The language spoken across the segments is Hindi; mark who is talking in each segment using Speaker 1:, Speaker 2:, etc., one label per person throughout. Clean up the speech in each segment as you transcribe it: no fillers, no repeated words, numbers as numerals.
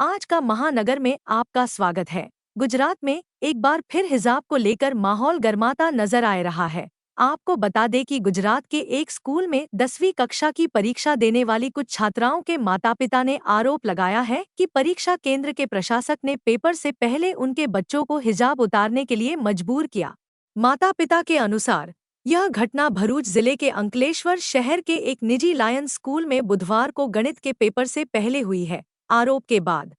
Speaker 1: आज का महानगर में आपका स्वागत है। गुजरात में एक बार फिर हिजाब को लेकर माहौल गर्माता नजर आ रहा है। आपको बता दें कि गुजरात के एक स्कूल में 10वीं कक्षा की परीक्षा देने वाली कुछ छात्राओं के माता-पिता ने आरोप लगाया है कि परीक्षा केंद्र के प्रशासक ने पेपर से पहले उनके बच्चों को हिजाब उतारने के लिए मजबूर किया। माता-पिता के अनुसार यह घटना भरूच जिले के अंकलेश्वर शहर के एक निजी लायंस स्कूल में बुधवार को गणित के पेपर से पहले हुई है। आरोप के बाद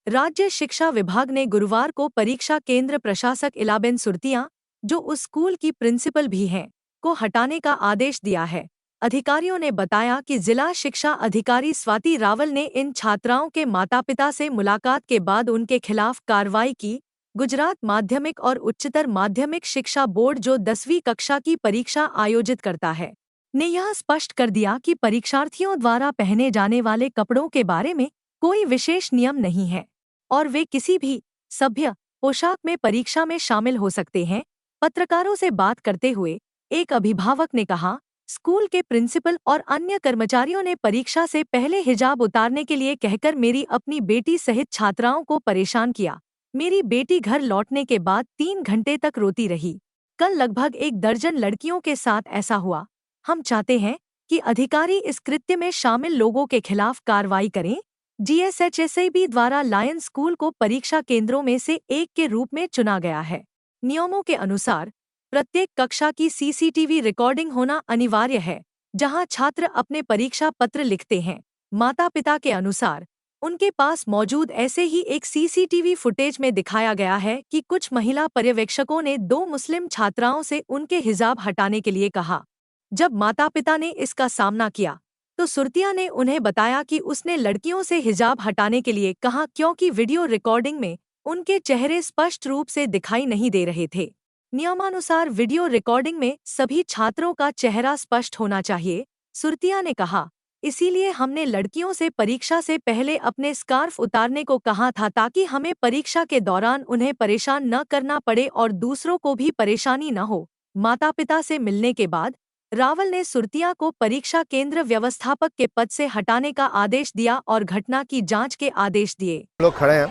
Speaker 1: राज्य शिक्षा विभाग ने गुरुवार को परीक्षा केंद्र प्रशासक इलाबेन सुरतिया, जो उस स्कूल की प्रिंसिपल भी हैं, को हटाने का आदेश दिया है। अधिकारियों ने बताया कि जिला शिक्षा अधिकारी स्वाति रावल ने इन छात्राओं के माता-पिता से मुलाकात के बाद उनके खिलाफ कार्रवाई की। गुजरात माध्यमिक और उच्चतर माध्यमिक शिक्षा बोर्ड, जो 10वीं कक्षा की परीक्षा आयोजित करता है, ने यह स्पष्ट कर दिया कि परीक्षार्थियों द्वारा पहने जाने वाले कपड़ों के बारे में कोई विशेष नियम नहीं है और वे किसी भी सभ्य पोशाक में परीक्षा में शामिल हो सकते हैं। पत्रकारों से बात करते हुए एक अभिभावक ने कहा, स्कूल के प्रिंसिपल और अन्य कर्मचारियों ने परीक्षा से पहले हिजाब उतारने के लिए कहकर मेरी अपनी बेटी सहित छात्राओं को परेशान किया। मेरी बेटी घर लौटने के बाद 3 घंटे तक रोती रही। कल लगभग 1 दर्जन लड़कियों के साथ ऐसा हुआ। हम चाहते हैं कि अधिकारी इस कृत्य में शामिल लोगों के खिलाफ कार्रवाई करें। GSHSAB द्वारा लायंस स्कूल को परीक्षा केंद्रों में से एक के रूप में चुना गया है। नियमों के अनुसार प्रत्येक कक्षा की CCTV रिकॉर्डिंग होना अनिवार्य है, जहां छात्र अपने परीक्षा पत्र लिखते हैं। माता-पिता के अनुसार उनके पास मौजूद ऐसे ही एक CCTV फुटेज में दिखाया गया है कि कुछ महिला पर्यवेक्षकों ने 2 मुस्लिम छात्राओं से उनके हिजाब हटाने के लिए कहा। जब माता-पिता ने इसका सामना किया तो सुरतिया ने उन्हें बताया कि उसने लड़कियों से हिजाब हटाने के लिए कहा, क्योंकि वीडियो रिकॉर्डिंग में उनके चेहरे स्पष्ट रूप से दिखाई नहीं दे रहे थे। नियमानुसार वीडियो रिकॉर्डिंग में सभी छात्रों का चेहरा स्पष्ट होना चाहिए, सुरतिया ने कहा। इसीलिए हमने लड़कियों से परीक्षा से पहले अपने स्कार्फ उतारने को कहा था, ताकि हमें परीक्षा के दौरान उन्हें परेशान न करना पड़े और दूसरों को भी परेशानी न हो। माता-पिता से मिलने के बाद रावल ने सुरतिया को परीक्षा केंद्र व्यवस्थापक के पद से हटाने का आदेश दिया और घटना की जांच के आदेश दिए।
Speaker 2: लोग खड़े हैं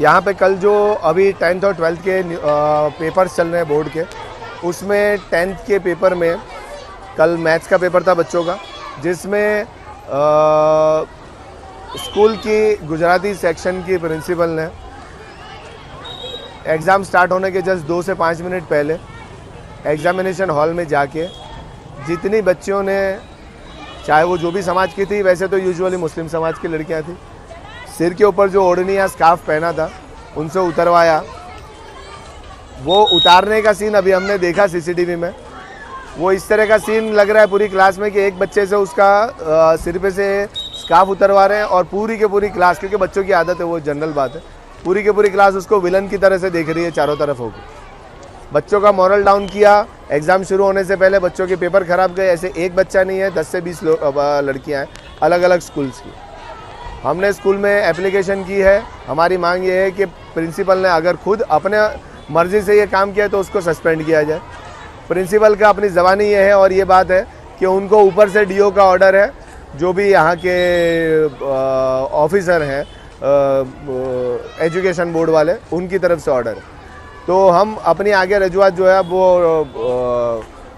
Speaker 2: यहाँ पे। कल जो अभी 10th और 12th के पेपर्स चल रहे हैं बोर्ड के, उसमें 10th के पेपर में कल मैथ्स का पेपर था बच्चों का, जिसमें स्कूल की गुजराती सेक्शन की प्रिंसिपल ने एग्ज़ाम स्टार्ट होने के जस्ट 2 से 5 मिनट पहले एग्जामिनेशन हॉल में जाके जितनी बच्चियों ने, चाहे वो जो भी समाज की थी, वैसे तो यूजुअली मुस्लिम समाज की लड़कियां थी, सिर के ऊपर जो ओढ़नी या स्कार्फ पहना था उनसे उतरवाया। वो उतारने का सीन अभी हमने देखा CCTV में। वो इस तरह का सीन लग रहा है पूरी क्लास में कि एक बच्चे से उसका सिर पे से स्कार्फ उतरवा रहे हैं और पूरी की पूरी क्लास, क्योंकि बच्चों की आदत है, वो जनरल बात है, पूरी की पूरी क्लास उसको विलन की तरह से देख रही है चारों तरफ होकर। बच्चों का मॉरल डाउन किया। एग्ज़ाम शुरू होने से पहले बच्चों के पेपर खराब गए। ऐसे एक बच्चा नहीं है, 10 से 20 लड़कियां हैं अलग अलग स्कूल्स की। हमने स्कूल में एप्लीकेशन की है। हमारी मांग ये है कि प्रिंसिपल ने अगर खुद अपने मर्जी से ये काम किया तो उसको सस्पेंड किया जाए। प्रिंसिपल का अपनी ज़बानी ये है और ये बात है कि उनको ऊपर से DO का ऑर्डर है, जो भी यहाँ के ऑफिसर हैं एजुकेशन बोर्ड वाले, उनकी तरफ से ऑर्डर है। तो हम अपनी आगे रजूआत जो है वो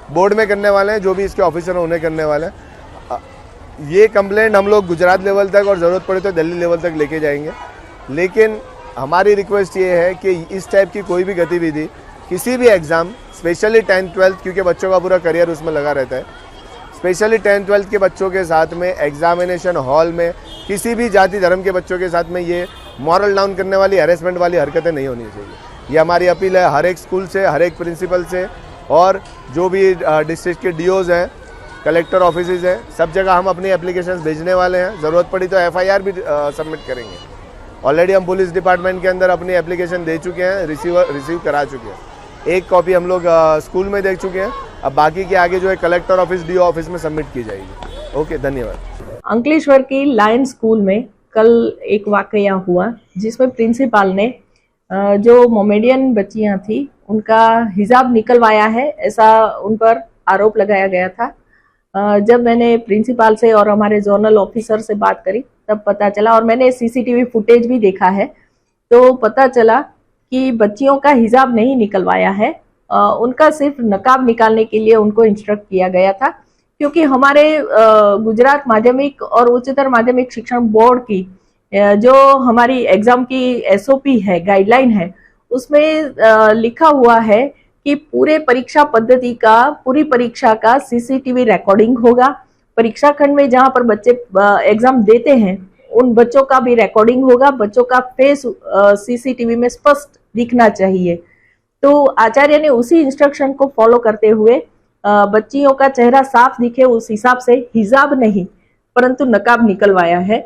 Speaker 2: बोर्ड में करने वाले हैं, जो भी इसके ऑफिसर हैं उन्हें करने वाले हैं। ये कंप्लेंट हम लोग गुजरात लेवल तक और ज़रूरत पड़े तो दिल्ली लेवल तक लेके जाएंगे। लेकिन हमारी रिक्वेस्ट ये है कि इस टाइप की कोई भी गतिविधि किसी भी एग्ज़ाम, स्पेशली 10th 12th, क्योंकि बच्चों का पूरा करियर उसमें लगा रहता है, स्पेशली 10th 12th के बच्चों के साथ में एग्जामिनेशन हॉल में किसी भी जाति धर्म के बच्चों के साथ में ये मॉरल डाउन करने वाली, हैरेसमेंट वाली हरकतें नहीं होनी चाहिए। ये हमारी अपील है हर एक स्कूल से, हर एक प्रिंसिपल से, और जो भी डिस्ट्रिक्ट के DOs हैं, कलेक्टर ऑफिसेज हैं, सब जगह हम अपनी एप्लीकेशंस भेजने वाले हैं। ज़रूरत पड़ी तो FIR भी सबमिट करेंगे। ऑलरेडी हम पुलिस डिपार्टमेंट के अंदर अपनी एप्लीकेशन दे चुके हैं, रिसीव करा चुके हैं। एक कॉपी हम लोग स्कूल में दे चुके हैं। अब बाकी के आगे जो है कलेक्टर ऑफिस, DO ऑफिस में सबमिट की जाएगी। ओके, धन्यवाद।
Speaker 3: अंकलेश्वर की लायंस स्कूल में कल एक वाकया हुआ, जिसमें प्रिंसिपल ने जो मोमेडियन बच्चियां थी उनका हिजाब निकलवाया है, ऐसा उन पर आरोप लगाया गया था। जब मैंने प्रिंसिपल से और हमारे जोनल ऑफिसर से बात करी तब पता चला, और मैंने सीसीटीवी फुटेज भी देखा है, तो पता चला कि बच्चियों का हिजाब नहीं निकलवाया है, उनका सिर्फ नकाब निकालने के लिए उनको इंस्ट्रक्ट किया गया था। क्योंकि हमारे गुजरात माध्यमिक और उच्चतर माध्यमिक शिक्षण बोर्ड की जो हमारी एग्जाम की एसओपी है, गाइडलाइन है, उसमें लिखा हुआ है कि पूरे परीक्षा पद्धति का, पूरी परीक्षा का सीसीटीवी रिकॉर्डिंग होगा। परीक्षा खंड में जहां पर बच्चे एग्जाम देते हैं उन बच्चों का भी रिकॉर्डिंग होगा, बच्चों का फेस सीसीटीवी में स्पष्ट दिखना चाहिए। तो आचार्य ने उसी इंस्ट्रक्शन को फॉलो करते हुए बच्चियों का चेहरा साफ दिखे उस हिसाब से हिजाब नहीं परंतु नकाब निकलवाया है।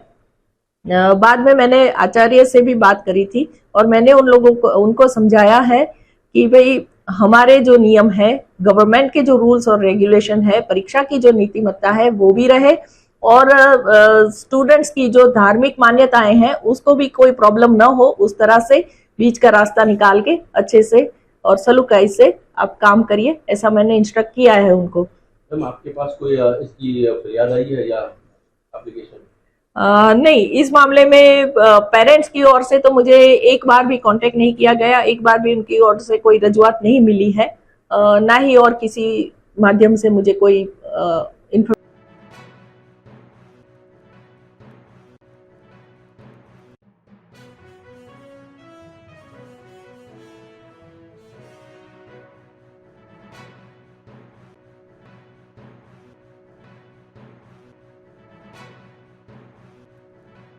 Speaker 3: बाद में मैंने आचार्य से भी बात करी थी और मैंने उनको समझाया है कि भाई हमारे जो नियम है, गवर्नमेंट के जो रूल्स और रेगुलेशन है, परीक्षा की जो नीतिमत्ता है वो भी रहे, और स्टूडेंट्स की जो धार्मिक मान्यताएं हैं उसको भी कोई प्रॉब्लम ना हो, उस तरह से बीच का रास्ता निकाल के अच्छे से और सलूकाई से आप काम करिए, ऐसा मैंने इंस्ट्रक्ट किया है उनको।
Speaker 4: मैम, आपके पास कोई इसकी फरियाद आई है या एप्लीकेशन?
Speaker 3: नहीं, इस मामले में पेरेंट्स की ओर से तो मुझे एक बार भी कांटेक्ट नहीं किया गया, एक बार भी उनकी ओर से कोई रजुआत नहीं मिली है, ना ही और किसी माध्यम से मुझे कोई इन्फॉर्मेशन